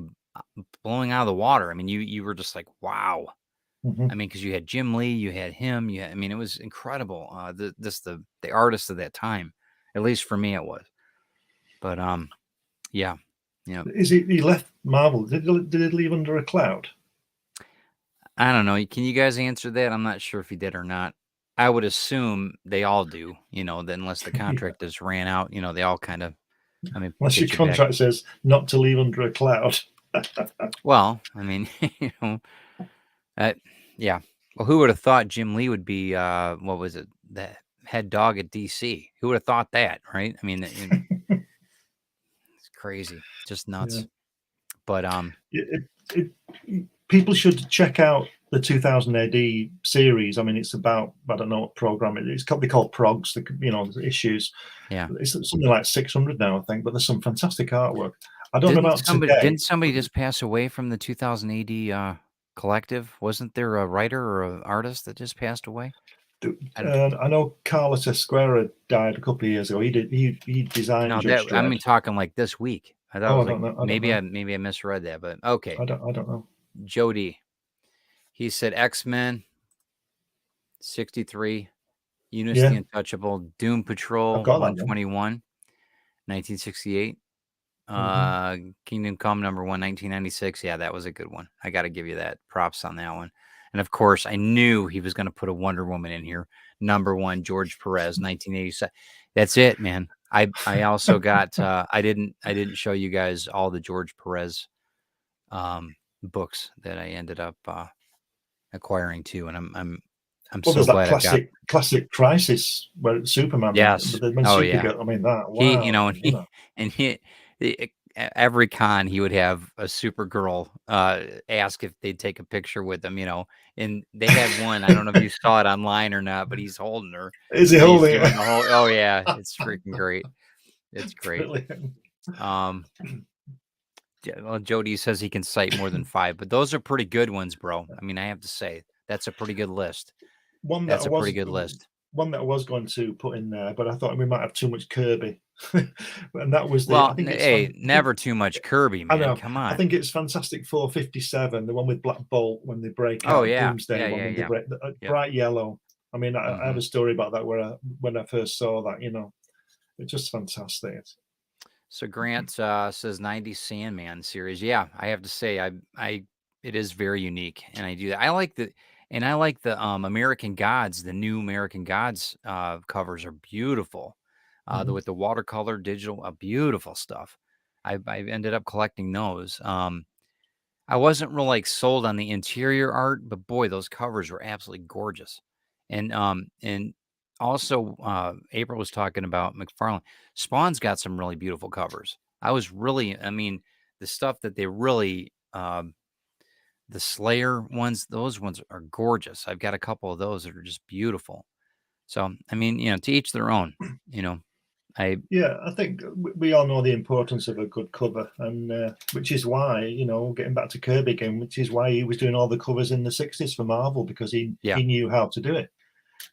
blowing out of the water. I mean, you were just like, wow. Mm-hmm. I mean, because you had Jim Lee, you had him. I mean, it was incredible. The artist of that time, at least for me, it was. But yeah. Is he left Marvel? Did he leave under a cloud? I don't know. Can you guys answer that? I'm not sure if he did or not. I would assume they all do, unless the contract is ran out, they all kind of, unless your contract says not to leave under a cloud. Well, I mean, yeah. Well, who would have thought Jim Lee would be, what was it? The head dog at DC? Who would have thought that, right? I mean, it's crazy, just nuts. Yeah. But, people should check out the 2000 AD series. I mean, it's about, I don't know what program it is. It's probably called Progs, the issues. Yeah. It's something like 600 now, I think, but there's some fantastic artwork. I don't know about today. Didn't somebody just pass away from the 2000 AD collective? Wasn't there a writer or an artist that just passed away? I know Carlos Esquerra died a couple of years ago. He designed. No, I mean talking like this week. I thought maybe I misread that, but okay. I don't know. Jody, he said X-Men 63, Eunice the Untouchable, Doom Patrol 121, 1968. Kingdom Come #1, 1996. Yeah, that was a good one. I got to give you that. Props on that one. And of course, I knew he was going to put a Wonder Woman in here. #1, George Perez, 1987. That's it, man. I also got. I didn't show you guys all the George Perez books that I ended up acquiring too, and I'm so glad I got classic Crisis where it's Superman. Yes. I mean that. Wow. He every con he would have a Supergirl ask if they'd take a picture with him, and they had one. I don't know if you saw it online or not, but he's holding her. Is he holding her? Oh yeah, it's freaking great. It's great. Well, Jody says he can cite more than 5, but those are pretty good ones, bro. I mean, I have to say that's a pretty good list. That's a pretty good list. One that I was going to put in there, but I thought we might have too much Kirby, and that was never too much Kirby, man. I know. Come on. I think it's Fantastic Four 57, the one with Black Bolt when they break out. Oh yeah, Doomsday bright yellow. I mean, I have a story about that when I first saw that. It's just fantastic. So Grant says 90s Sandman series. Yeah, I have to say, it is very unique, and I do that. I like the American Gods. The new American Gods covers are beautiful. With the watercolor digital, beautiful stuff. I ended up collecting those. I wasn't real sold on the interior art, but boy, those covers were absolutely gorgeous. And also, April was talking about McFarlane. Spawn's got some really beautiful covers. The stuff that they really, the Slayer ones, those ones are gorgeous. I've got a couple of those that are just beautiful. So, I mean, to each their own, Yeah, I think we all know the importance of a good cover, and which is why, getting back to Kirby again, which is why he was doing all the covers in the 60s for Marvel, because he knew how to do it.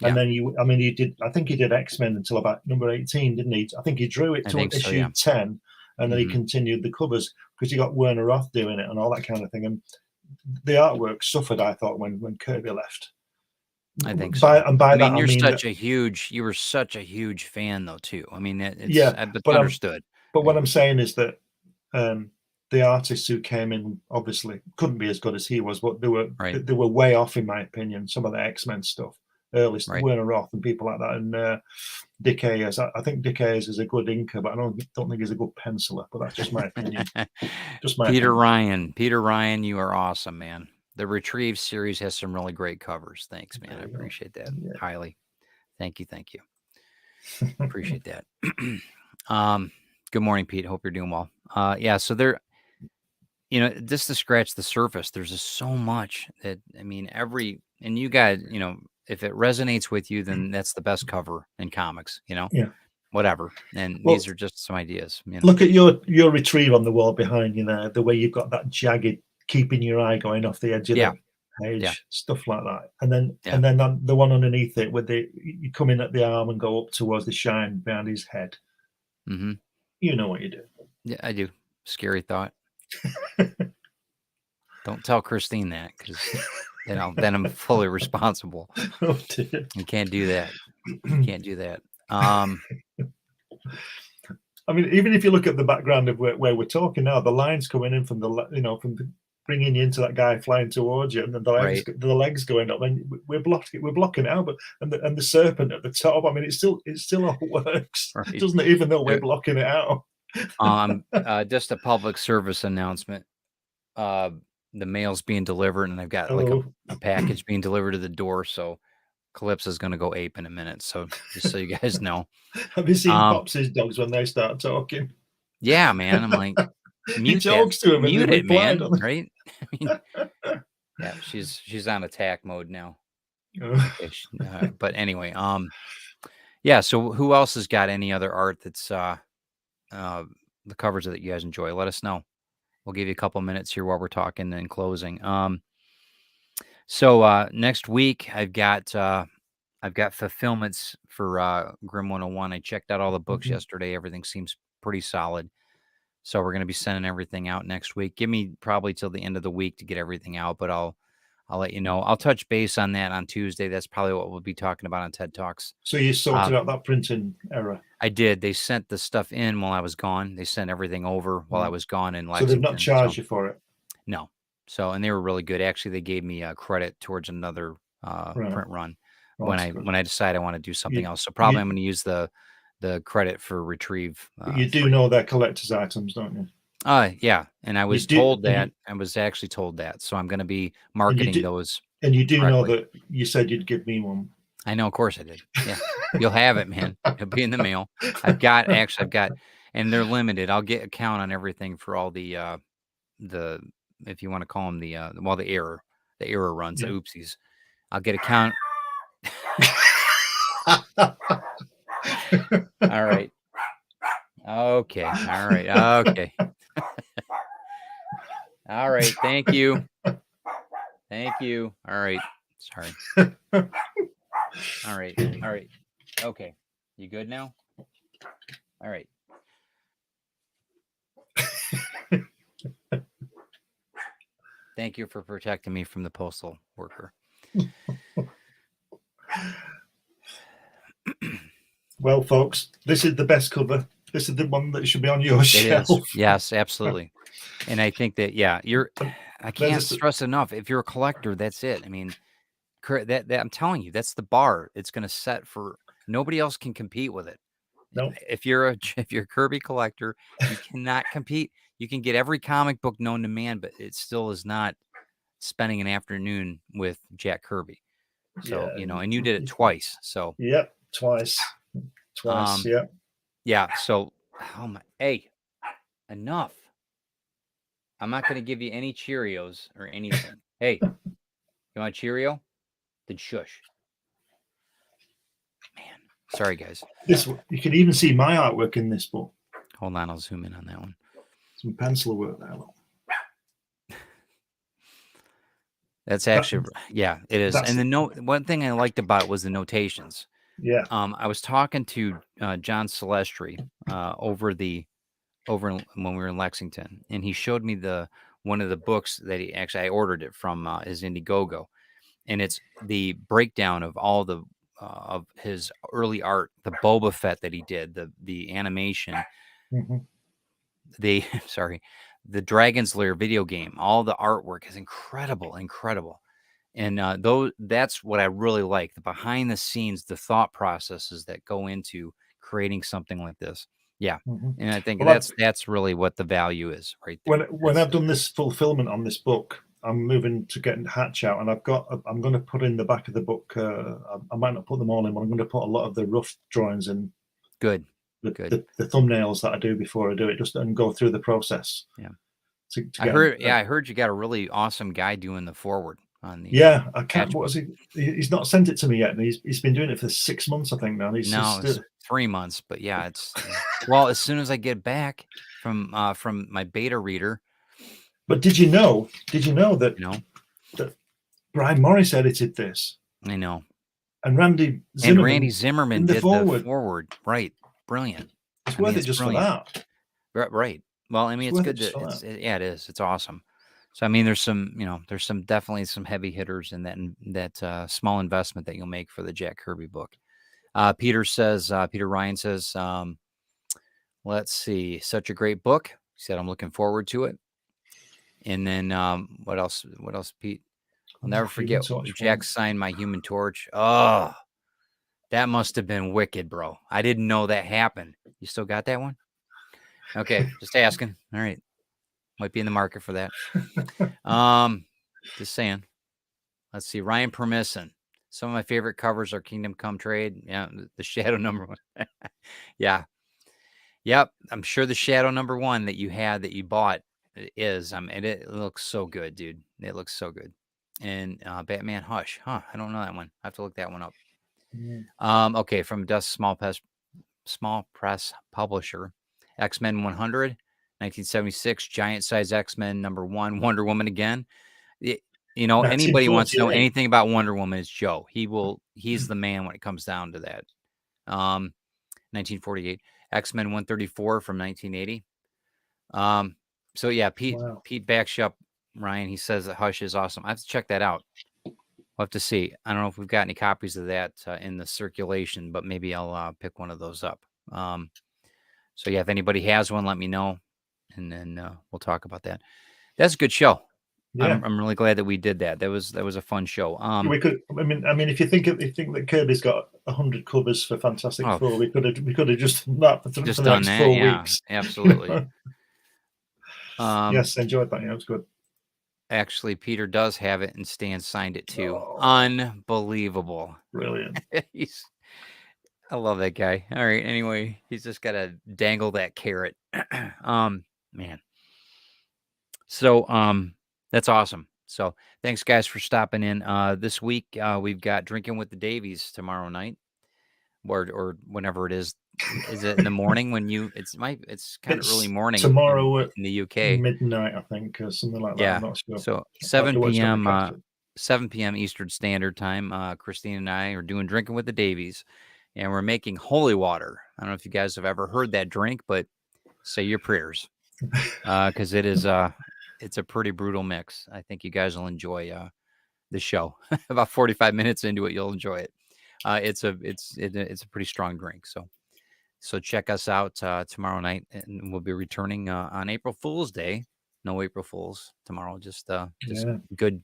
And then he did. I think he did X-Men until about number 18, didn't he? I think he drew it to issue 10, and then he continued the covers because he got Werner Roth doing it and all that kind of thing. And the artwork suffered, I thought, when Kirby left. I think so. And by that, you were such a huge fan, though, too. I mean, it's but understood. But what I'm saying is that the artists who came in obviously couldn't be as good as he was, but they were way off, in my opinion. Some of the X-Men stuff, early Werner Roth and people like that, and Dick Ayers. I think Dick Ayers is a good inker, but I don't think he's a good penciler. But that's just my opinion. Peter Ryan, you are awesome, man. The Retrieve series has some really great covers. Thanks, man. I appreciate that highly. Thank you. Appreciate that. Good morning, Pete. Hope you're doing well. So there, just to scratch the surface, there's just so much that, I mean, and you guys, if it resonates with you, then that's the best cover in comics, whatever. And these are just some ideas. Look at your Retrieve on the wall behind you there, the way you've got that jagged, keeping your eye going off the edge of the page, stuff like that. And then the one underneath it, with you come in at the arm and go up towards the shine behind his head. Mm-hmm. You know what you do. Yeah, I do. Scary thought. Don't tell Christine that, because then I'm fully responsible. Oh, dear. You can't do that. I mean, even if you look at the background of where we're talking now, the lines coming in from bringing you into that guy flying towards you, and then the legs going up, and we're blocking it out. But and the serpent at the top. I mean, it still all works, doesn't it? Even though we're blocking it out. Just a public service announcement. The mail's being delivered, and I've got like a package being delivered to the door. So Calypso's going to go ape in a minute. So just so you guys know. Have you seen Pops's dogs when they start talking? Yeah, man. I'm like, he talks to him, mute it, man. Right? I mean, yeah, she's on attack mode now. But anyway, so who else has got any other art that's the covers that you guys enjoy? Let us know. We'll give you a couple minutes here while we're talking and closing. So next week I've got fulfillments for Grim 101. I checked out all the books yesterday. Everything seems pretty solid. So we're going to be sending everything out next week. Give me probably till the end of the week to get everything out, but I'll let you know. I'll touch base on that on Tuesday. That's probably what we'll be talking about on TED Talks. So you sorted out that printing error? I did. They sent the stuff in while I was gone. They sent everything over while I was gone in Lexington. So they've not charged you for it? No. So, and they were really good. Actually, they gave me credit towards another print run when I decide I want to do something else. So probably I'm going to use the credit for Retrieve. You do know they're collector's items, don't you? Yeah. And I was told that. I was actually told that. So I'm going to be marketing those. And you do know that you said you'd give me one. I know, of course I did. Yeah. You'll have it, man. It'll be in the mail. I've got, and they're limited. I'll get a count on everything for all the if you want to call them the error runs, the oopsies. I'll get a count. All right. Okay. All right. Okay. All right. Thank you. All right. Sorry. All right. Okay. You good now? All right. Thank you for protecting me from the postal worker. Well, folks, this is the best cover. This is the one that should be on your shelf. Yes, absolutely. And I think that, I can't stress enough. If you're a collector, that's it. I mean, that I'm telling you, that's the bar. It's going to set for nobody else can compete with it. No. If you're a Kirby collector, you cannot compete. You can get every comic book known to man, but it still is not spending an afternoon with Jack Kirby. So, and you did it twice. So, yep, twice. Yep. Yeah. So, hey, enough. I'm not going to give you any Cheerios or anything. Hey, you want a Cheerio? Then shush. Man. Sorry, guys. This you can even see my artwork in this book. Hold on, I'll zoom in on that one. Some pencil work there. That's actually, yeah, it is. And one thing I liked about it was the notations. Yeah. I was talking to John Celestri when we were in Lexington, and he showed me one of the books that I ordered it from his Indiegogo, and it's the breakdown of all the of his early art, the Boba Fett that he did, the animation, the Dragon's Lair video game. All the artwork is incredible. And that's what I really like, the behind the scenes, the thought processes that go into creating something like this. Yeah. And I think that's really what the value is right there. When I've done this fulfillment on this book, I'm moving to get Hatch out, and I'm going to put in the back of the book. I might not put them all in, but I'm going to put a lot of the rough drawings in. Good. The thumbnails that I do before I do it, just and go through the process. Yeah. I heard you got a really awesome guy doing the forward on the. Yeah, I can't. What was he? He's not sent it to me yet, and he's been doing it for 6 months, I think. Now it's 3 months, but yeah, it's well, as soon as I get back from my beta reader. But did you know that that Brian Morris edited this? I know. And Randy Zimmerman did the forward. Right. Brilliant. It's worth it just for that. Right. Well, I mean, it's good it is. It's awesome. So I mean, there's definitely some heavy hitters in that small investment that you'll make for the Jack Kirby book. Peter Ryan says, let's see, such a great book. He said, I'm looking forward to it. And then what else, Pete? I'll never forget Jack signed my Human Torch. Oh, that must have been wicked, bro. I didn't know that happened. You still got that one? Okay, just asking. All right. Might be in the market for that. Just saying. Let's see. Ryan Permisson. Some of my favorite covers are Kingdom Come Trade. Yeah, the Shadow #1. Yeah. Yep. I'm sure the Shadow #1 that you bought is. It looks so good, dude. It looks so good. And Batman Hush. Huh. I don't know that one. I have to look that one up. Okay, from Dust Small Press Publisher. X-Men 100, 1976, giant size X-Men #1, Wonder Woman again. Anybody wants to know anything about Wonder Woman, it's Joe. He's the man when it comes down to that. 1948, X-Men 134 from 1980. So yeah, Pete backs you up, Ryan. He says that Hush is awesome. I have to check that out. We'll have to see. I don't know if we've got any copies of that in the circulation, but maybe I'll pick one of those up. So yeah, if anybody has one, let me know, and then we'll talk about that. That's a good show. Yeah. I'm really glad that we did that. That was a fun show. We could. I mean, if you think that Kirby's got 100 covers for Fantastic Four, we could have just done that for the next 4 weeks. Absolutely. Yes, enjoyed that. Yeah, it was good. Actually, Peter does have it, and Stan signed it too. Unbelievable. Brilliant. I love that guy. All right. Anyway, he's just got to dangle that carrot. Man. So, that's awesome. So thanks guys for stopping in. This week, we've got Drinking with the Davies tomorrow night or whenever it is. Is it in the morning it's kind of early morning tomorrow in the UK, midnight, I think, or something like that. Yeah. I'm not sure. So 7 p.m. Eastern Standard Time. Christine and I are doing Drinking with the Davies. And we're making holy water. I don't know if you guys have ever heard that drink, but say your prayers, because it's a pretty brutal mix. I think you guys will enjoy the show. About 45 minutes into it, you'll enjoy it. It's a pretty strong drink. So check us out tomorrow night, and we'll be returning on April Fool's Day. No April Fools tomorrow. Just good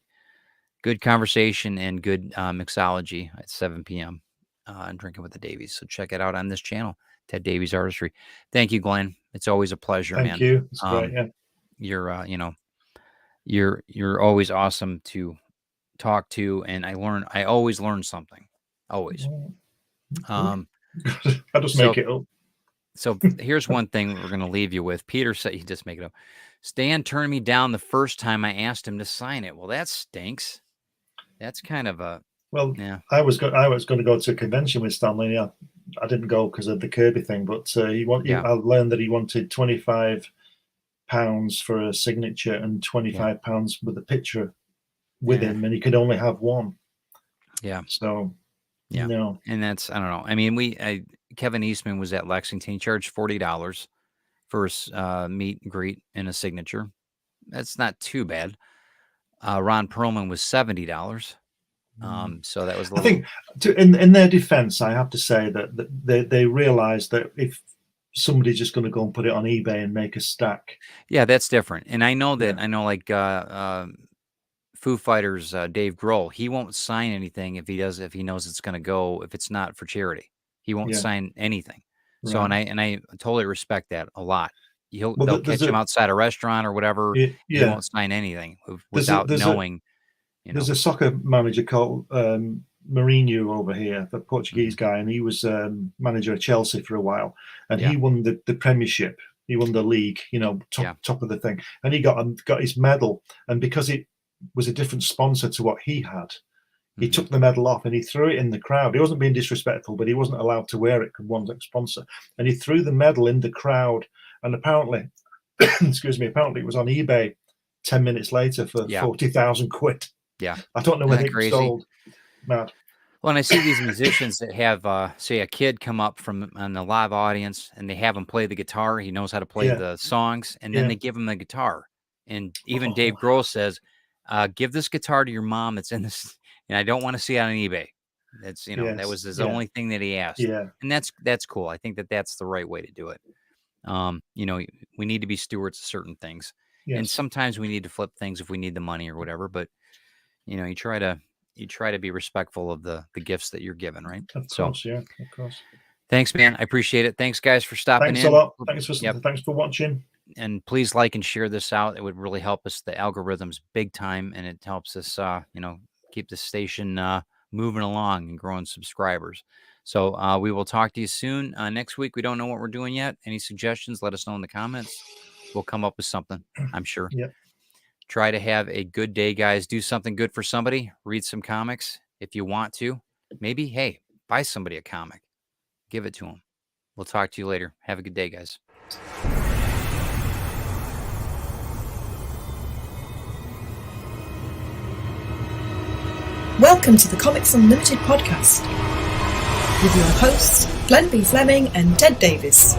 conversation and good mixology at 7 p.m. And Drinking with the Davies. So check it out on this channel, Ted Davies Artistry. Thank you, Glenn. It's always a pleasure, man. Thank you. It's great. Yeah. You're always awesome to talk to, and I always learn something. Always. I just make it up. So here's one thing we're going to leave you with. Peter said, you just make it up. Stan turned me down the first time I asked him to sign it. Well, that stinks. That's kind of a. Well, yeah. I was going to go to a convention with Stanley. I didn't go because of the Kirby thing, but Yeah. I learned that he wanted £25 for a signature and £25 with a picture with him, and he could only have one. Yeah. So, yeah. No. And that's, I don't know. I mean, Kevin Eastman was at Lexington. He charged $40 for a meet and greet and a signature. That's not too bad. Ron Perlman was $70. So that was a little. I think in their defense, I have to say that they realize that if somebody's just going to go and put it on eBay and make a stack. Yeah, that's different. And I know that, I know like Foo Fighters, Dave Grohl, he won't sign anything if he knows it's going to go, if it's not for charity. He won't sign anything. Right. So, and I totally respect that a lot. They'll catch him outside a restaurant or whatever. He won't sign anything without knowing. There's a soccer manager called Mourinho over here, the Portuguese guy, and he was manager of Chelsea for a while, and he won the Premiership. He won the league, top of the thing, and he got his medal. And because it was a different sponsor to what he had, he took the medal off and he threw it in the crowd. He wasn't being disrespectful, but he wasn't allowed to wear it because one sponsor. And he threw the medal in the crowd, and apparently, apparently it was on eBay 10 minutes later for 40,000 quid. Yeah, I don't know whether it was sold. Mad. Well, and I see these musicians that have, say, a kid come up from on the live audience, and they have him play the guitar. He knows how to play the songs, and then they give him the guitar. And even Dave Grohl says, "Give this guitar to your mom. That's in this, and I don't want to see it on eBay." That's that was his only thing that he asked. Yeah, and that's cool. I think that's the right way to do it. We need to be stewards of certain things, and sometimes we need to flip things if we need the money or whatever. But you try to be respectful of the gifts that you're given, right? Of course, of course. Thanks, man. I appreciate it. Thanks, guys, for stopping in. Thanks a lot. Thanks for watching. And please like and share this out. It would really help us, the algorithms, big time, and it helps us, keep the station moving along and growing subscribers. So we will talk to you soon. Next week, we don't know what we're doing yet. Any suggestions? Let us know in the comments. We'll come up with something, I'm sure. Yep. Try to have a good day, guys. Do something good for somebody. Read some comics if you want to. Maybe, hey, buy somebody a comic. Give it to them. We'll talk to you later. Have a good day, guys. Welcome to the Comics Unlimited podcast with your hosts, Glenn B. Fleming and Ted Davies.